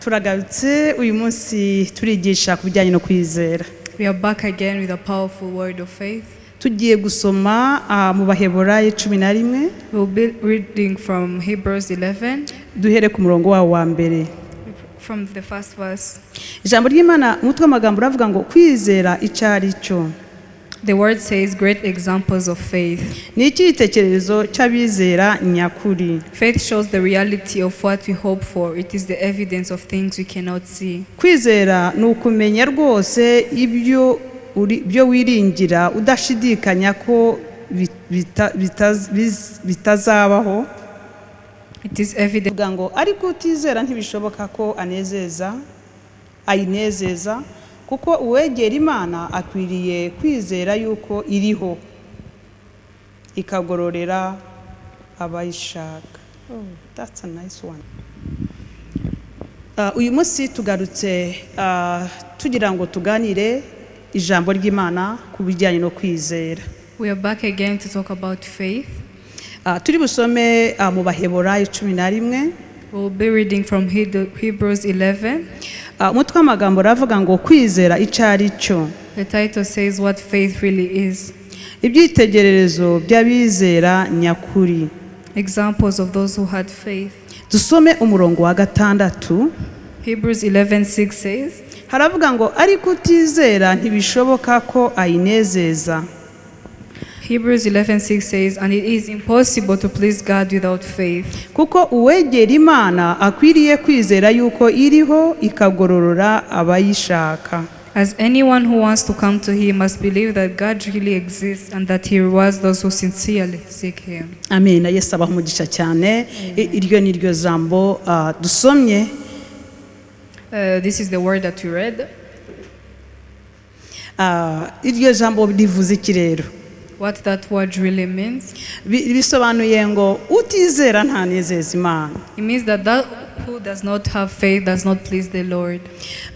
Turagarutse uyu munsi turigisha ku bijyanye no kwizera. We are back again with a powerful word of faith. Tugiye gusoma mu Baheburayo 11. We'll be reading from Hebrews 11. Duhere ku murongo wa mbere. From the first verse. Ijambo ry'Imana umutwe w'amagambo uravuga ngo kwizera icari cyo. The word says great examples of faith. Ni icyitegererezo cy'abizera nyakuri. Faith shows the reality of what we hope for. It is the evidence of things we cannot see. Kwizera ni ukumenya rwose ibyo wiringira udashidikanya ko bitazabaho. It is evident ngo ariko utizera ntibishoboka ko ayinezeza kuko uwegera Imana akwiriye kwizera yuko iriho ikagororera abayishaka. That's a nice one. Uyu munsi tugarutse tugira ngo tuganire ijambo ry'Imana ku bijyanye no kwizera. We are back again to talk about faith. Turi busome mu Baheburayo 11. We'll be reading from Hebrews 11. Umutwe w'amagambo uravuga ngo kwizera icari cyo. The title says what faith really is. Ibyitegererezo by'abizera nyakuri. Examples of those who had faith. Dusome umurongo wa 6. Hebrews 11:6 says, haravuga ngo ariko utizera ntibishoboka ko ayinezeza. Hebrews 11:6 says, and it is impossible to please God without faith. Kuko uwegera Imana akwiriye kwizera yuko iriho ikagororora abayishaka. As anyone who wants to come to him must believe that God really exists and that he rewards those who sincerely seek him. Amen. Yesu abaha umugisha cyane. Iryo ni ryo jambo dusomye. This is the word that we read. Iryo jambo rivuze iki rero? What that word really means? Bisobanuye ngo utizera ntanezeza Imana. It means that who does not have faith does not please the Lord.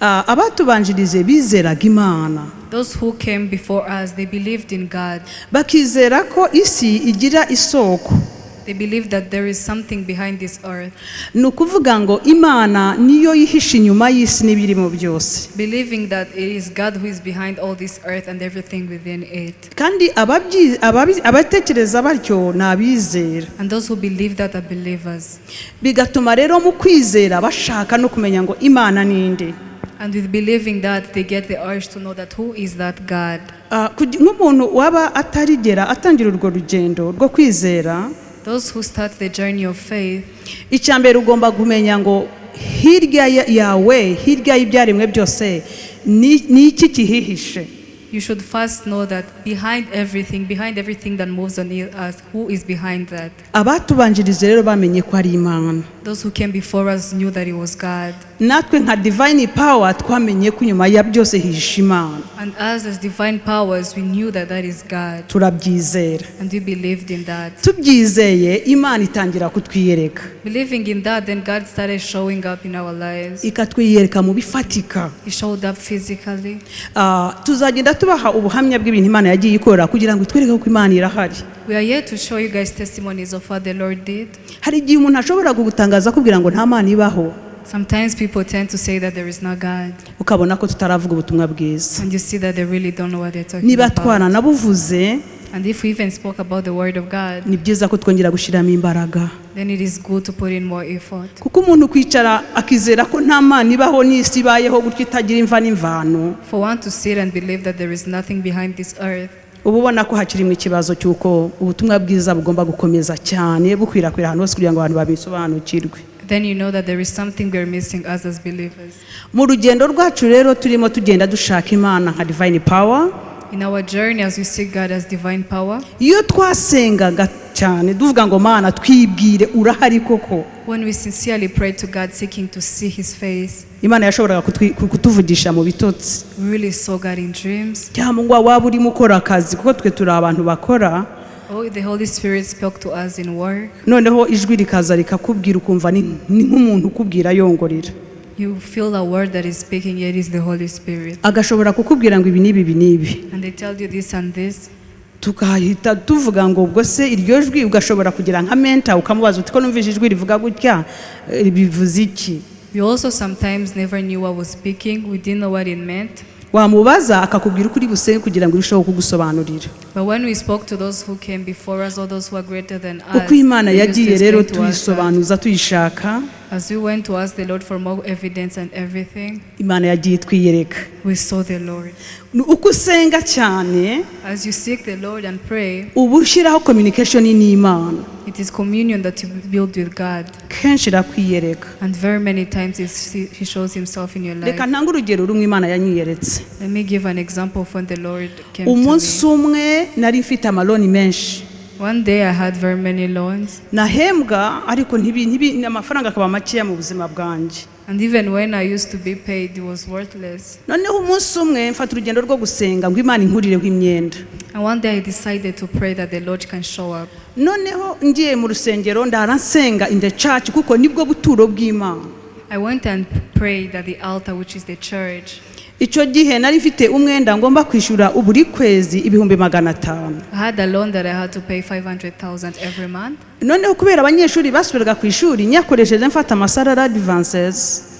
Abatubanjirize bizeraga Imana. Those who came before us, they believed in God. Bakizera ko isi igira isoko. They believe that there is something behind this earth. Nukuvuga ngo Imana niyo yihishe inyuma y'isi n'ibirimo byose. Believing that it is God who is behind all this earth and everything within it. Kandi abatekereza batyo nabizera. And those who believe that are believers. Bigatuma rero mu kwizera bashaka no kumenya ngo Imana ninde. And with believing that, they get the urge to know that who is that God. Nk'umuntu waba atangira urwo rugendo rwo kwizera. Those who start the journey of faith, icyambere ugomba kumenya ngo hirya yawe, hirya y'ibyaremwe byose ni iki kihihishe. You should first know that behind everything that moves on earth, who is behind that? Abatubanjirize rero bamenye ko ari Imana. Those who came before us knew that it was God. Natwe nka divine power twamenye ko nyuma ya byose hihishe Imana. And us as divine powers, we knew that that is God. Turabyizera. And we believed in that. Tubyizeye Imana itangira kutwiyereka. Believing in that, then God started showing up in our lives. Ikatwiyereka mu bifatika. He showed up physically. Tuzagenda tubaha ubuhamya bw'ibintu Imana yagiye ikora kugira ngo itwereke ko Imana irahari. We are here to show you guys testimonies of what the Lord did. Hari igihe umuntu ashobora kugutangaza kubwira ngo nta Mana ibaho. Sometimes people tend to say that there is no God. Ukabona ko tutaravuga ubutumwa bwiza. And you see that they really don't know what they're talking Niba about. twana nabuvuze, and if we even spoke about the word of God, ni byiza ko twongera gushiramo imbaraga. Then it is good to put in more effort. Kuko umuntu kwicara akizera ko nta Mana ibaho n'isi ibayeho gutyo itagira imva n'imvano. For one to sit and believe that there is nothing behind this earth. Ubona ko hakirimo ikibazo cyuko ubutumwa bwiza bugomba gukomeza cyane bukwirakwira ahantu hose kugira ngo abantu babisobanukirwe. Then you know that there is something we are missing us as believers. Mu rugendo rwacu rero turimo tugenda dushaka Imana nka divine power. In our journey as we seek God as divine power. Iyo twasengaga cyane duvuga ngo Mana twibwire urahari koko. When we sincerely pray to God seeking to see his face. Imana yashoboraga kutuvugisha mu bitotsi. We really saw God in dreams. Cyangwa waba urimo ukora akazi kuko twe turi abantu bakora. Oh, the Holy Spirit spoke to us in work. Noneho ijwi rikaza rikakubwira ukumva ni nk'umuntu ukubwira yongorera. You feel a word that is speaking, yet is the Holy Spirit. Agashobora kukubwira ngo ibi nibi. And they tell you this and this. tukahita tuvuga ngo ubwo se iryo jwi ugashobora kugira nka menta ukamubaza uti ko numvise ijwi rivuga gutya bivuze iki. We also sometimes never knew what was speaking. We didn't know what it meant. wamubaza akakubwira ukuri busenge kugira ngo irusheho kugusobanurira. But when we spoke to those who came before us or those who are greater than us, uko Imana they used to yagiye rero explain to us that tuyisobanuza tuyishaka, as we went to ask the Lord for more evidence and everything, Imana yagiye twiyereka. we saw the Lord. Uko usenga cyane As you seek the Lord and pray, uba ushyiraho communication n'Imana, it is communion that you build with God. kenshi irakwiyereka. And very many times He shows Himself in your life. Reka ntange urugero rumwe Imana yanyiyeretse. Let me give an example of when the Lord came to Umunsi me. umwe nari mfite amaloni menshi, One day I had very many loans, nahembwa ariko amafaranga akaba makeya mu buzima bwanjye. and even when I used to be paid, it was worthless. Noneho umunsi umwe mfata urugendo rwo gusenga ngo Imana inkurireho imyenda. And one day I decided to pray that the Lord can show up. Noneho ngiye mu rusengero ndara nsenga in the church kuko nibwo buturo bw'Imana. I went and prayed at the altar, which is the church. Icyo gihe nari mfite umwenda ngomba kwishyura buri kwezi 500,000. I had a loan that I had to pay 500,000 every month. Noneho kubera abanyeshuri basubiraga ku ishuri nyakoresheje mfata amasarara advances,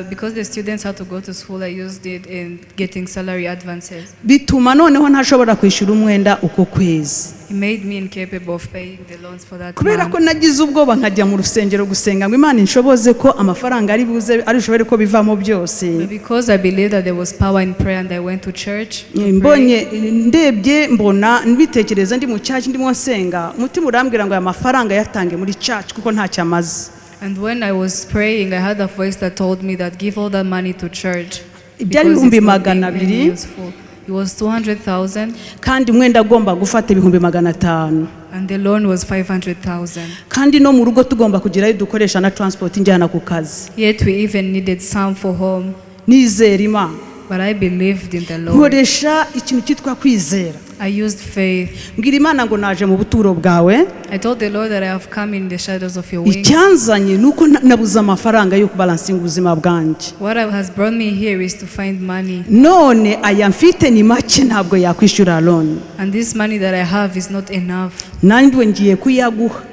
Because the students had to go to school, I used it in getting salary advances. bituma noneho ntashobora kwishyura umwenda uko kwezi. It made me incapable of paying the loans for that Kubera ko month. nagize ubwoba nkajya mu rusengero gusenga ngo Imana inshoboze ko amafaranga ari buze ari ushobore ko bivamo byose. But because I believed that there was power in prayer, and I went to church to pray. Mbonye ndebye mbona nbitekereza ndi mu church ndimo nsenga, umutima urambwira ngo aya mafaranga yatange muri church kuko ntacyo amaze. And when I was praying, I had a voice that told me that give all that money to church Ibyari because it's not 200,000 being any useful. It was 200,000 kandi umwenda agomba gufata 500,000, and the loan was 500,000. kandi no mu rugo tugomba kugirayo dukoresha na transport njyana ku kazi. Yet we even needed some for home. Nizera Imana, But I believed in the Lord. nkoresha ikintu cyitwa kwizera. I used faith. Mbwira Imana ngo naje mu buturo bwawe, I told the Lord that I have come in the shadows of your wings. icyanzanye nuko nabuze amafaranga yo kubalansinga ubuzima bwanjye. What has brought me here is to find money. None aya mfite ni make ntabwo yakwishyura loan, And this money that I have is not enough. nanjye ngiye kuyaguha,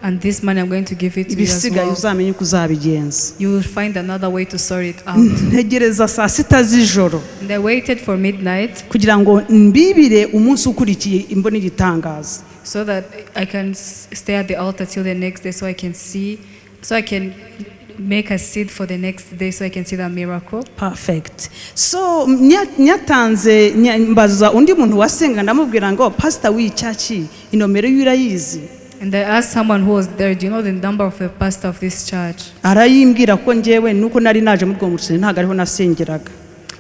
And this money I'm going to give it to you as ibisigaye well. uzamenye uko uzabigenza. You will find another way to sort it out. Ntegereza saa sita z'ijoro And I waited for midnight kugira ngo mbibire umunsi ukurikiye imbona igitangaza. so that I can stay at the altar till the next day so I can see, so I can make a seed for the next day so I can see that miracle. Perfect. So nyatanze mbaza undi muntu wasenga ndamubwira ngo pastor w'icyaki inomero y'urayizi. And I asked someone who was there, do you know the number of the pastor of this church? Arayimbwira ko njyewe nuko nari naje muri uwo musengero ntabwo ariho nasengeraga.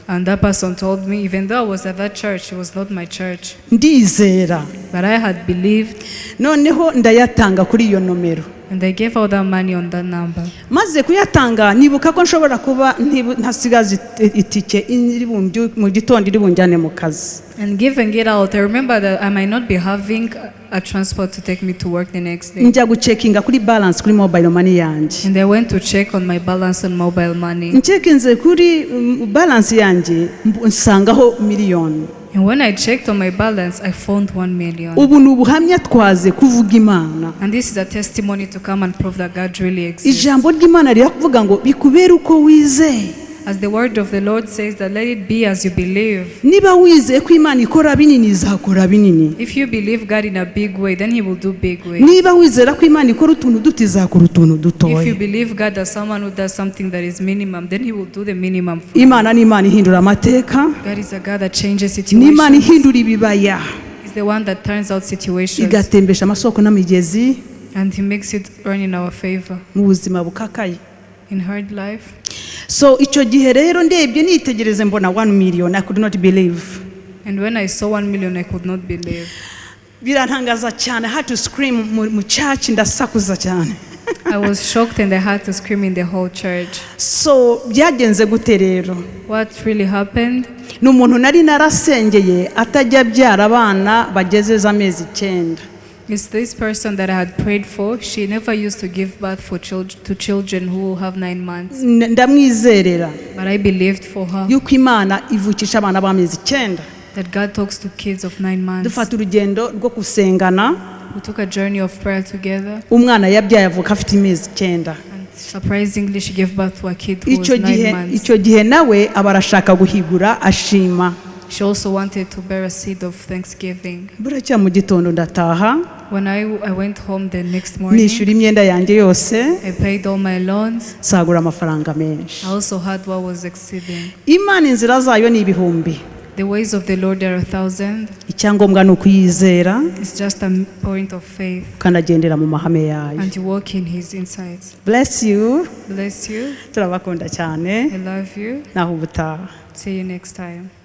And that person told me, even though I was at that church, it was not my church. Ndizera. But I had believed, Noneho ndayatanga kuri iyo nomero. and I gave all that money on that number. Maze kuyatanga nibuka ko nshobora kuba ntasigaza itike iri mu gitondo iri bunjyane mu kazi. And giving it out, I remember that I might not be having a transport to take me to work the next day. Njya gucekinga kuri balance kuri mobile money yanjye. And I went to check on my balance on mobile money. Ncekinze kuri balance yanjye nsangaho miliyoni. And when I checked on my balance, I found 1 million. Ubu ni ubuhamya twaze kuvuga Imana. And this is a testimony to come and prove that God really exists. Ijambo ry'Imana rirakuvuga ngo bikubere uko wizeye. As the word of the Lord says, that let it be as you believe. Niba wizeye ko Imana ikora binini izakora binini. If you believe God in a big way, then He will do big ways. Niba wizera ko Imana ikora utuntu duto izakora utuntu If you dutoya. believe God as someone who does something that is minimum, then He will do the minimum for you. Imana ni Imana ihindura amateka. God is a God that changes Ni Imana situations. ihindura ibibaya. He's the one that turns out situations. Igatembesha amasoko n'amigezi And He makes it run in our favor mu buzima bukakaye. in hard life. So icyo gihe rero ndebye nitegereze mbona 1 million, I could not believe. And when I saw 1 million, I could not believe. Birantangaza cyane, I had to scream mu church ndasakuza cyane. I was shocked and I had to scream in the whole church. So byagenze gute rero? What really happened? Ni umuntu nari narasengeye atajya byara abana bageze amezi 9. It's this person that I had prayed for. She never used to give birth to children who have 9 months. Ndamwizerera But I believed for her yuko Imana ivukisha abana b'amezi 9. that God talks to kids of 9 months. Dufata urugendo rwo gusengana, We took a journey of prayer together, umwana yabyaye avuka afite amezi 9. and Surprisingly, she gave birth to a kid who was 9 months. icyo gihe nawe aba arashaka guhigura ashima. She also wanted to bear a seed of thanksgiving. buracya mu gitondo ndataha, When I went home the next morning, nishyura imyenda yanjye yose, I paid all my loans. sagura amafaranga menshi. I also had what was exceeding. Imana inzira zayo ni ibihumbi, The ways of the Lord are 1,000. icyangombwa ni ukuyizera It's just a point of faith, ukanagendera mu mahame yayo. and you walk in His insights. Bless you, Bless you. turabakunda cyane, I love you. naho ubutaha. See you next time.